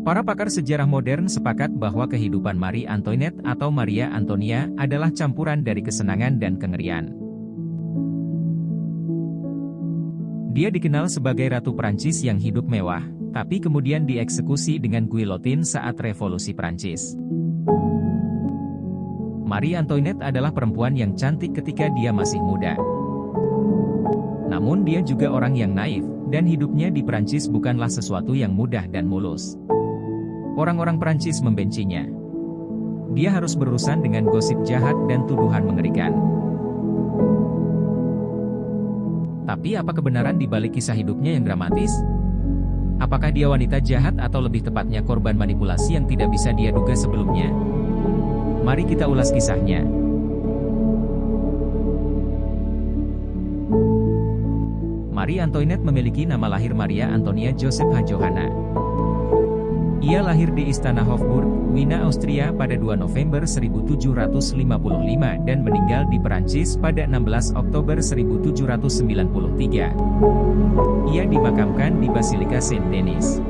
Para pakar sejarah modern sepakat bahwa kehidupan Marie Antoinette atau Maria Antonia adalah campuran dari kesenangan dan kengerian. Dia dikenal sebagai Ratu Prancis yang hidup mewah, tapi kemudian dieksekusi dengan guillotine saat Revolusi Prancis. Marie Antoinette adalah perempuan yang cantik ketika dia masih muda. Namun dia juga orang yang naif, dan hidupnya di Prancis bukanlah sesuatu yang mudah dan mulus. Orang-orang Prancis membencinya. Dia harus berurusan dengan gosip jahat dan tuduhan mengerikan. Tapi apa kebenaran di balik kisah hidupnya yang dramatis? Apakah dia wanita jahat atau lebih tepatnya korban manipulasi yang tidak bisa dia duga sebelumnya? Mari kita ulas kisahnya. Marie Antoinette memiliki nama lahir Maria Antonia Josepha Johanna. Ia lahir di Istana Hofburg, Wina, Austria pada 2 November 1755 dan meninggal di Perancis pada 16 Oktober 1793. Ia dimakamkan di Basilika Saint-Denis.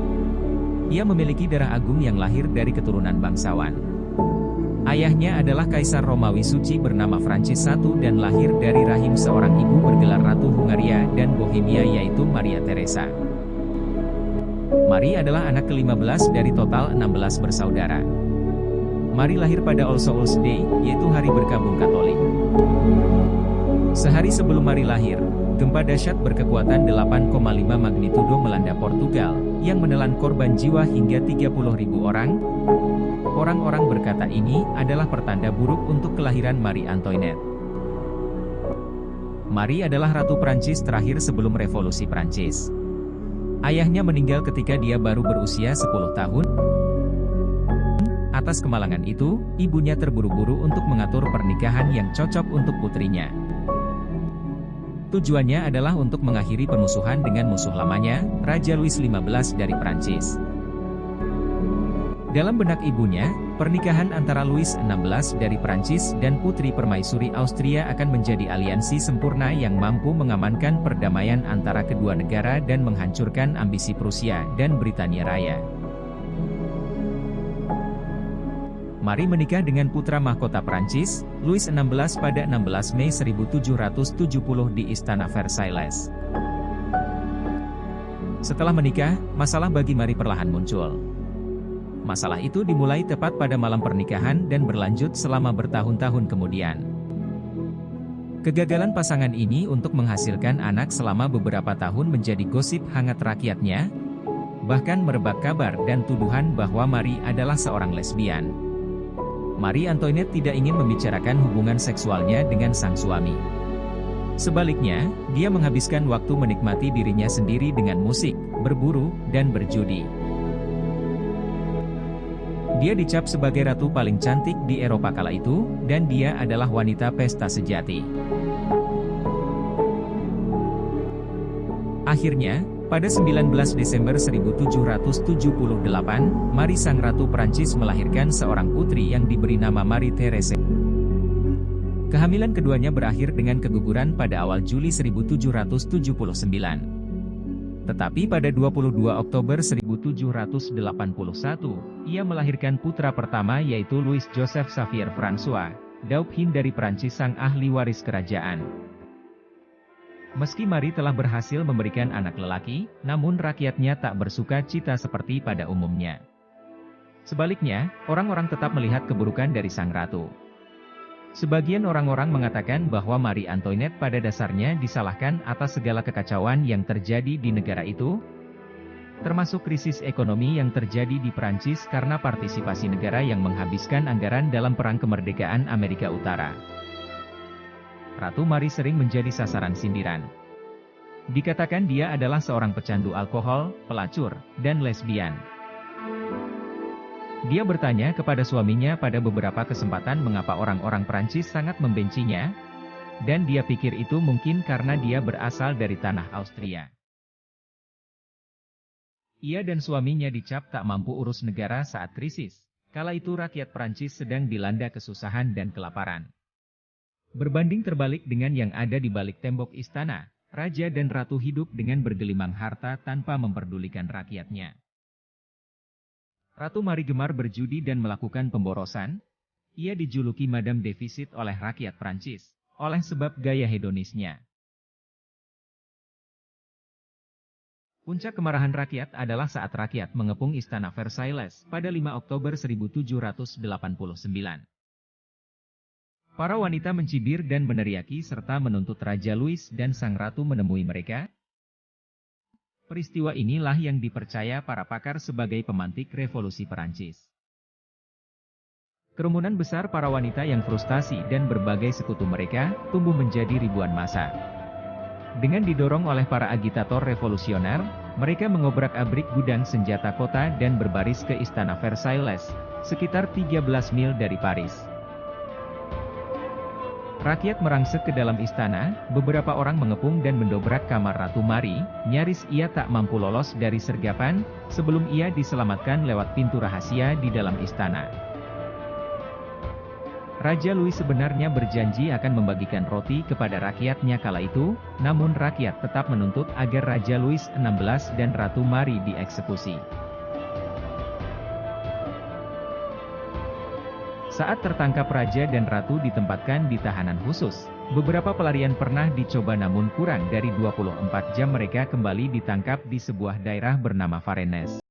Ia memiliki darah agung yang lahir dari keturunan bangsawan. Ayahnya adalah Kaisar Romawi Suci bernama Francis I dan lahir dari rahim seorang ibu bergelar Ratu Hungaria dan Bohemia yaitu Maria Theresa. Marie adalah anak ke-15 dari total 16 bersaudara. Marie lahir pada All Souls Day, yaitu hari berkabung Katolik. Sehari sebelum Marie lahir, gempa dahsyat berkekuatan 8,5 magnitudo melanda Portugal, yang menelan korban jiwa hingga 30.000 orang. Orang-orang berkata ini adalah pertanda buruk untuk kelahiran Marie Antoinette. Marie adalah Ratu Prancis terakhir sebelum Revolusi Prancis. Ayahnya meninggal ketika dia baru berusia 10 tahun. Atas kemalangan itu, ibunya terburu-buru untuk mengatur pernikahan yang cocok untuk putrinya. Tujuannya adalah untuk mengakhiri permusuhan dengan musuh lamanya, Raja Louis XV dari Prancis. Dalam benak ibunya, pernikahan antara Louis XVI dari Prancis dan Putri Permaisuri Austria akan menjadi aliansi sempurna yang mampu mengamankan perdamaian antara kedua negara dan menghancurkan ambisi Prusia dan Britania Raya. Marie menikah dengan putra mahkota Prancis, Louis XVI pada 16 Mei 1770 di Istana Versailles. Setelah menikah, masalah bagi Marie perlahan muncul. Masalah itu dimulai tepat pada malam pernikahan dan berlanjut selama bertahun-tahun kemudian. Kegagalan pasangan ini untuk menghasilkan anak selama beberapa tahun menjadi gosip hangat rakyatnya, bahkan merebak kabar dan tuduhan bahwa Marie adalah seorang lesbian. Marie Antoinette tidak ingin membicarakan hubungan seksualnya dengan sang suami. Sebaliknya, dia menghabiskan waktu menikmati dirinya sendiri dengan musik, berburu, dan berjudi. Dia dicap sebagai ratu paling cantik di Eropa kala itu, dan dia adalah wanita pesta sejati. Akhirnya, pada 19 Desember 1778, Marie sang Ratu Prancis melahirkan seorang putri yang diberi nama Marie Thérèse. Kehamilan keduanya berakhir dengan keguguran pada awal Juli 1779. Tetapi pada 22 Oktober 1781, ia melahirkan putra pertama yaitu Louis Joseph Xavier François, Dauphin dari Prancis sang ahli waris kerajaan. Meski Marie telah berhasil memberikan anak lelaki, namun rakyatnya tak bersuka cita seperti pada umumnya. Sebaliknya, orang-orang tetap melihat keburukan dari sang ratu. Sebagian orang-orang mengatakan bahwa Marie Antoinette pada dasarnya disalahkan atas segala kekacauan yang terjadi di negara itu, termasuk krisis ekonomi yang terjadi di Prancis karena partisipasi negara yang menghabiskan anggaran dalam Perang Kemerdekaan Amerika Utara. Ratu Marie sering menjadi sasaran sindiran. Dikatakan dia adalah seorang pecandu alkohol, pelacur, dan lesbian. Dia bertanya kepada suaminya pada beberapa kesempatan mengapa orang-orang Prancis sangat membencinya, dan dia pikir itu mungkin karena dia berasal dari tanah Austria. Ia dan suaminya dicap tak mampu urus negara saat krisis, kala itu rakyat Prancis sedang dilanda kesusahan dan kelaparan. Berbanding terbalik dengan yang ada di balik tembok istana, raja dan ratu hidup dengan bergelimang harta tanpa memperdulikan rakyatnya. Ratu Mari gemar berjudi dan melakukan pemborosan. Ia dijuluki Madame Defisit oleh rakyat Prancis, oleh sebab gaya hedonisnya. Puncak kemarahan rakyat adalah saat rakyat mengepung Istana Versailles pada 5 Oktober 1789. Para wanita mencibir dan meneriaki serta menuntut Raja Louis dan Sang Ratu menemui mereka. Peristiwa inilah yang dipercaya para pakar sebagai pemantik revolusi Perancis. Kerumunan besar para wanita yang frustasi dan berbagai sekutu mereka tumbuh menjadi ribuan massa. Dengan didorong oleh para agitator revolusioner, mereka mengobrak-abrik gudang senjata kota dan berbaris ke Istana Versailles, sekitar 13 mil dari Paris. Rakyat merangsek ke dalam istana, beberapa orang mengepung dan mendobrak kamar Ratu Mari, nyaris ia tak mampu lolos dari sergapan, sebelum ia diselamatkan lewat pintu rahasia di dalam istana. Raja Louis sebenarnya berjanji akan membagikan roti kepada rakyatnya kala itu, namun rakyat tetap menuntut agar Raja Louis XVI dan Ratu Mari dieksekusi. Saat tertangkap raja dan ratu ditempatkan di tahanan khusus, beberapa pelarian pernah dicoba namun kurang dari 24 jam mereka kembali ditangkap di sebuah daerah bernama Varennes.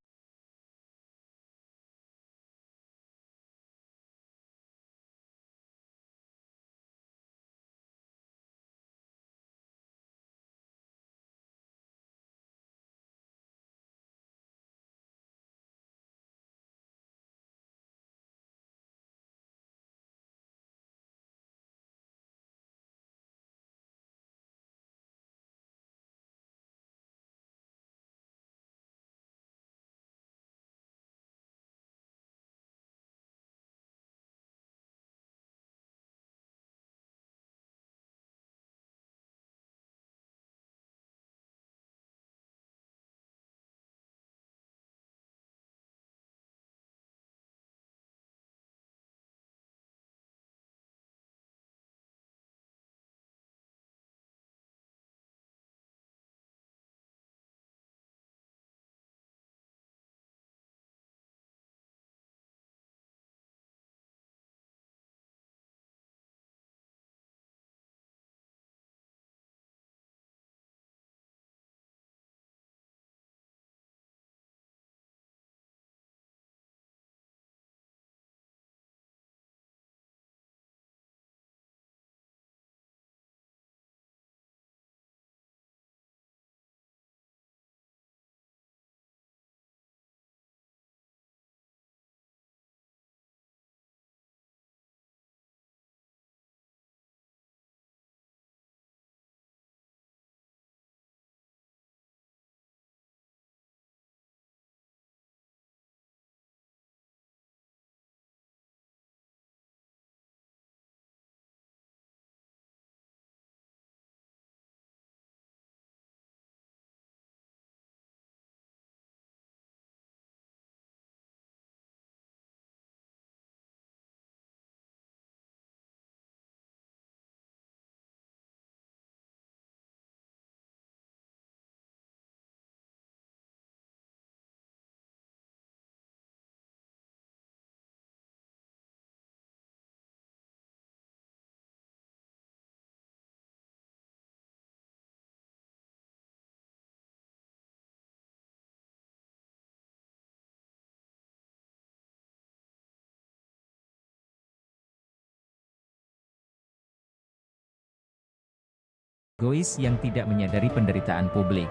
Egois yang tidak menyadari penderitaan publik.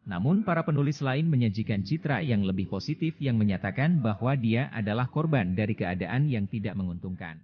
Namun para penulis lain menyajikan citra yang lebih positif yang menyatakan bahwa dia adalah korban dari keadaan yang tidak menguntungkan.